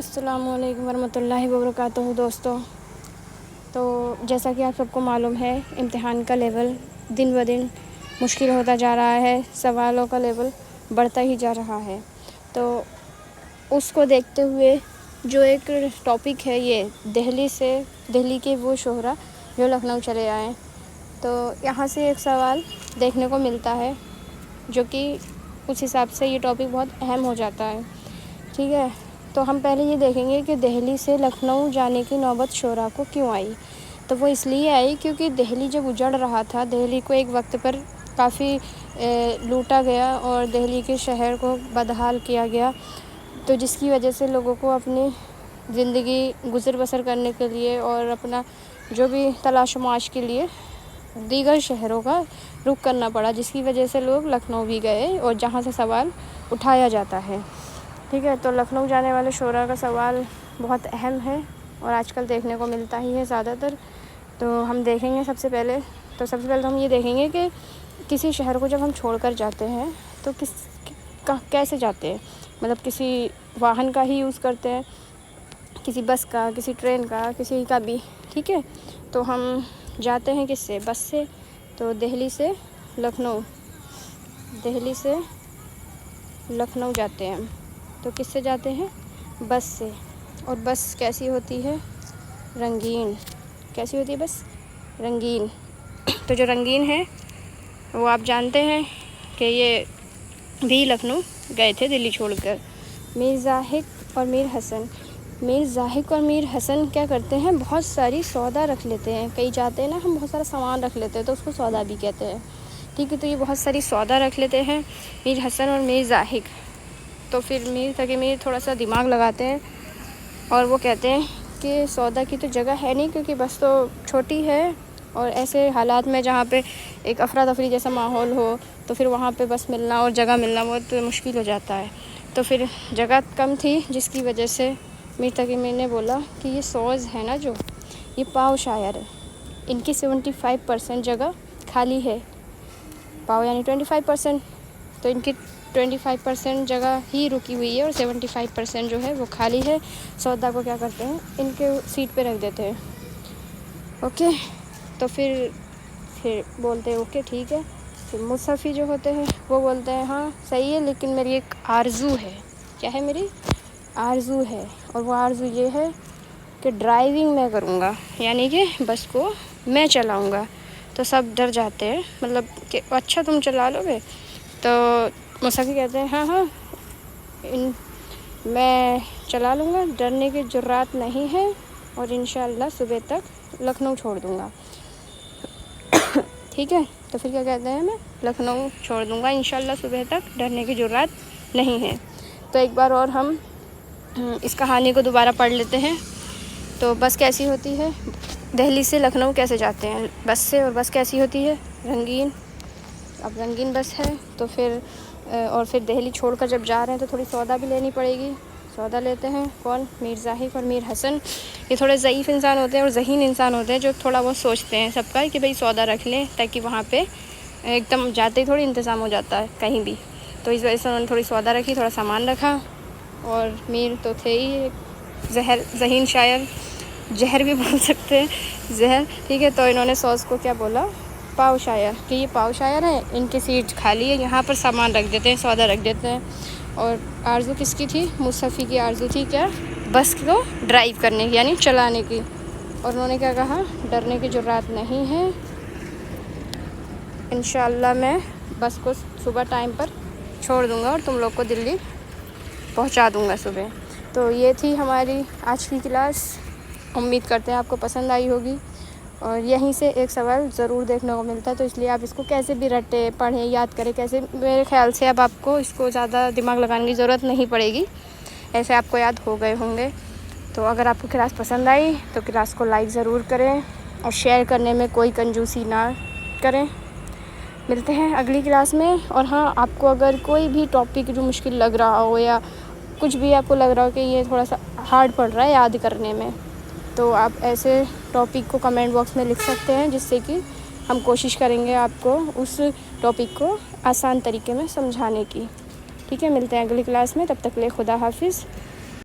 السلام علیکم ورحمۃ اللہ وبرکاتہ دوستوں. تو جیسا کہ آپ سب کو معلوم ہے، امتحان کا لیول دن بہ دن مشکل ہوتا جا رہا ہے، سوالوں کا لیول بڑھتا ہی جا رہا ہے. تو اس کو دیکھتے ہوئے جو ایک ٹاپک ہے، یہ دہلی کے وہ شہرا جو لکھنؤ چلے آئے. تو یہاں سے ایک سوال دیکھنے کو ملتا ہے جو کہ اس حساب سے یہ ٹاپک بہت اہم ہو جاتا ہے. ٹھیک ہے، تو ہم پہلے یہ دیکھیں گے کہ دہلی سے لکھنؤ جانے کی نوبت شعراء کو کیوں آئی. تو وہ اس لیے آئی کیونکہ دہلی جب اجڑ رہا تھا، دہلی کو ایک وقت پر کافی لوٹا گیا اور دہلی کے شہر کو بدحال کیا گیا. تو جس کی وجہ سے لوگوں کو اپنی زندگی گزر بسر کرنے کے لیے اور اپنا جو بھی تلاش و معاش کے لیے دیگر شہروں کا رخ کرنا پڑا، جس کی وجہ سے لوگ لکھنؤ بھی گئے اور جہاں سے سوال اٹھایا جاتا ہے. ٹھیک ہے، تو لکھنؤ جانے والے شعراء کا سوال بہت اہم ہے اور آج کل دیکھنے کو ملتا ہی ہے زیادہ تر. تو ہم دیکھیں گے سب سے پہلے تو ہم یہ دیکھیں گے کہ کسی شہر کو جب ہم چھوڑ کر جاتے ہیں تو کیسے جاتے ہیں. مطلب کسی واہن کا ہی یوز کرتے ہیں، کسی بس کا، کسی ٹرین کا، کسی کا بھی. ٹھیک ہے، تو ہم جاتے ہیں کس سے؟ بس سے. تو دہلی سے لکھنؤ جاتے ہیں. تو کس سے جاتے ہیں؟ بس سے. اور بس کیسی ہوتی ہے؟ رنگین. کیسی ہوتی ہے بس؟ رنگین. تو جو رنگین ہے وہ آپ جانتے ہیں کہ یہ بھی لکھنؤ گئے تھے دلی چھوڑ کر. میر ضاحک اور میر حسن کیا کرتے ہیں؟ بہت ساری سودا رکھ لیتے ہیں. کئی جاتے ہیں نا، ہم بہت سارا سامان رکھ لیتے ہیں تو اس کو سودا بھی کہتے ہیں. ٹھیک ہے، تو یہ بہت ساری سودا رکھ لیتے ہیں میر حسن اور میر ضاحک. تو پھر میر تھوڑا سا دماغ لگاتے ہیں اور وہ کہتے ہیں کہ سودا کی تو جگہ ہے نہیں، کیونکہ بس تو چھوٹی ہے اور ایسے حالات میں جہاں پہ ایک افراتفری جیسا ماحول ہو تو پھر وہاں پہ بس ملنا اور جگہ ملنا بہت مشکل ہو جاتا ہے. تو پھر جگہ کم تھی، جس کی وجہ سے میر نے بولا کہ یہ سوز ہے نا، جو یہ پاؤ شاعر ہے، ان کی 75% جگہ خالی ہے. پاؤ یعنی 25%، تو ان کی 25% جگہ ہی رکی ہوئی ہے اور 75% جو ہے وہ خالی ہے. سودا کو کیا کرتے ہیں؟ ان کے سیٹ پہ رکھ دیتے ہیں. اوکے، تو پھر بولتے ہیں اوکے ٹھیک ہے. پھر مصطفی جو ہوتے ہیں وہ بولتے ہیں ہاں صحیح ہے، لیکن میری ایک آرزو ہے. کیا ہے؟ میری آرزو ہے، اور وہ آرزو یہ ہے کہ ڈرائیونگ میں کروں گا، یعنی کہ بس کو میں چلاؤں گا. تو سب ڈر جاتے ہیں، مطلب کہ اچھا تم چلا لو گے؟ تو مصطفی کہتے ہیں ہاں میں چلا لوں گا، ڈرنے کی جرات نہیں ہے، اور انشاءاللہ صبح تک لکھنؤ چھوڑ دوں گا. ٹھیک ہے، تو پھر کیا کہتے ہیں؟ میں لکھنؤ چھوڑ دوں گا انشاءاللہ صبح تک، ڈرنے کی جرات نہیں ہے. تو ایک بار اور ہم اس کہانی کو دوبارہ پڑھ لیتے ہیں. تو بس کیسی ہوتی ہے؟ دہلی سے لکھنؤ کیسے جاتے ہیں؟ بس سے. اور بس کیسی ہوتی ہے؟ رنگین. اب رنگین بس ہے تو پھر دہلی چھوڑ کر جب جا رہے ہیں تو تھوڑی سودا بھی لینی پڑے گی. سودا لیتے ہیں کون؟ میر ضاحک اور میر حسن. یہ تھوڑے ضعیف انسان ہوتے ہیں اور ذہین انسان ہوتے ہیں، جو تھوڑا بہت سوچتے ہیں سب کا کہ بھئی سودا رکھ لیں، تاکہ وہاں پہ ایک دم جاتے ہی تھوڑی انتظام ہو جاتا ہے کہیں بھی. تو اس وجہ سے انہوں نے تھوڑی سودا رکھی، تھوڑا سامان رکھا. اور میر تو تھے ہی ذہین شاعر، زہر بھی بول سکتے ہیں، زہر. ٹھیک ہے، تو انہوں نے سوز کو کیا بولا؟ پاؤ شاعر. کہ یہ پاؤ شاعر ہیں، ان کی سیٹ خالی ہے، یہاں پر سامان رکھ دیتے ہیں، سودا رکھ دیتے ہیں. اور آرزو کس کی تھی؟ مصطفی کی آرزو تھی کیا؟ بس کو ڈرائیو کرنے کی، یعنی چلانے کی. اور انہوں نے کیا کہا؟ ڈرنے کی جرات نہیں ہے، انشاءاللہ میں بس کو صبح ٹائم پر چھوڑ دوں گا اور تم لوگ کو دلی پہنچا دوں گا صبح. تو یہ تھی ہماری آج کی کلاس. امید کرتے ہیں آپ کو پسند آئی ہوگی. اور یہیں سے ایک سوال ضرور دیکھنے کو ملتا ہے، تو اس لیے آپ اس کو کیسے بھی رٹیں، پڑھیں، یاد کریں کیسے. میرے خیال سے اب آپ کو اس کو زیادہ دماغ لگانے کی ضرورت نہیں پڑے گی، ایسے آپ کو یاد ہو گئے ہوں گے. تو اگر آپ کو کلاس پسند آئی تو کلاس کو لائک ضرور کریں اور شیئر کرنے میں کوئی کنجوسی نہ کریں. ملتے ہیں اگلی کلاس میں. اور ہاں، آپ کو اگر کوئی بھی ٹاپک جو مشکل لگ رہا ہو یا کچھ بھی آپ کو لگ رہا ہو کہ یہ تھوڑا سا ہارڈ پڑ رہا ہے یاد کرنے میں، تو آپ ایسے ٹاپک کو کمنٹ باکس میں لکھ سکتے ہیں، جس سے کہ ہم کوشش کریں گے آپ کو اس ٹاپک کو آسان طریقے میں سمجھانے کی. ٹھیک ہے، ملتے ہیں اگلی کلاس میں. تب تک کے لیے خدا حافظ.